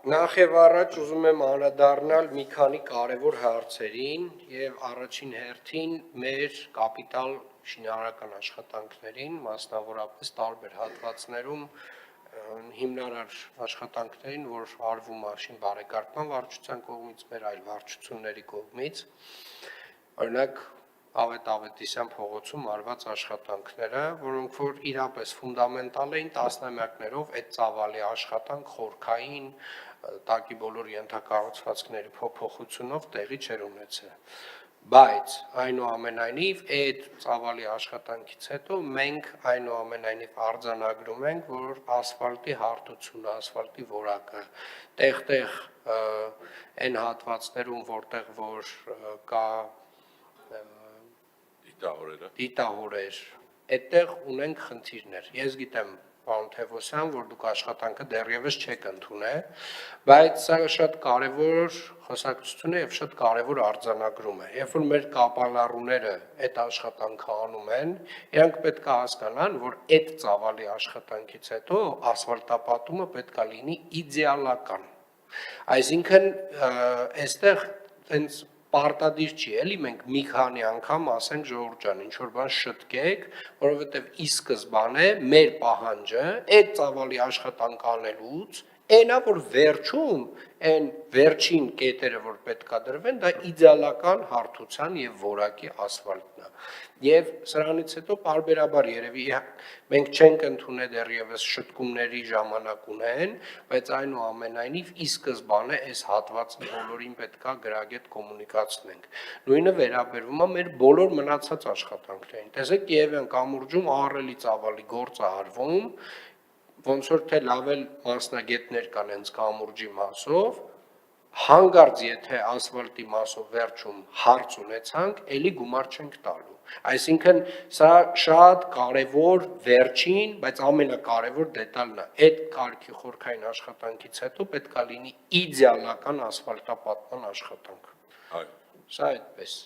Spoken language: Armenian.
Նախ եւ առաջ ուզում եմ անդրադառնալ մի քանի կարևոր հարցերին եւ առաջին հերթին մեր կապիտալ շինարարական աշխատանքներին, մասնավորապես տարբեր հատվածներում հիմնարար աշխատանքներին, որ արվում է բարեկարգման վարչության կողմից, մեր այլ վարչությունների կողմից, օրինակ Ավետ Ավետիսյան փողոցում արված աշխատանքները, որոնք որ իրապես ֆունդամենտալ էին, տասնամյակներով այդ ծավալի աշխատանք խորքային, տակի բոլոր ենթակառուցվածքների փոփոխությունով տեղի չէր ունեցել։ Բայց այնուամենայնիվ այդ ծավալի աշխատանքից հետո մենք այնուամենայնիվ արձանագրում ենք, որ ասֆալտի հարթությունը, ասֆալտի որակը, տեղ-տեղ այն հատվածներում, որտեղ որ կա դիտահորեր, այդտեղ ունենք խնդիրներ։ Ես գիտեմ, պարոն Թևոսյան, որ դուք աշխատանքը դեռևս չեք ընդունել, բայց սա շատ կարևոր խոսակցություն է եւ շատ կարևոր արձանագրում է։ Երբ որ մեր կապալառուները այդ աշխատանքը անում են, իրանք պետք է հասկանան, որ այդ ծավալի աշխատանքից հետո ասֆալտապատումը պետք է լինի իդեալական։ Այսինքն, այստեղ հենց պարտադիր չի, էլի մենք մի քանի անգամ ասենք ժողովուրդ ջան, ինչ որ բան շտկեք, որովհետև ի սկզբանե մեր պահանջը այդ ծավալի աշխատանք անելուց այնա որ վերջում այն վերջին կետերը որ պետքա դրվեն, դա իդեալական հարթության եւ որակի ասֆալտն է։ Եվ սրանից հետո պարբերաբար երևի մենք չենք ընդունել դեռևս շտկումների ժամանակ ունեն, բայց այնուամենայնիվ ի սկզբանե այս հատվածը բոլորին պետքա գրագետ կոմունիկացնենք։ Նույնը վերաբերվում է մեր բոլոր մնացած աշխատանքներին։ Տեսեք, Կիևյան կամուրջում ահռելի ծավալի գործ է արվում, ոնց որ թե լավ էլ մասնագետներ կան հենց կամուրջի մասով, հանկարծ եթե ասֆալտի մասով վերջում հարց ունեցանք, էլի գումար չենք տալու։ Այսինքն սա շատ կարևոր վերջին, բայց ամենակարևոր դետալն է։ Այդ կարգի խորքային աշխատանքից հետո պետք է լինի իդեալական ասֆալտապատման աշխատանք։ Սա այդպես։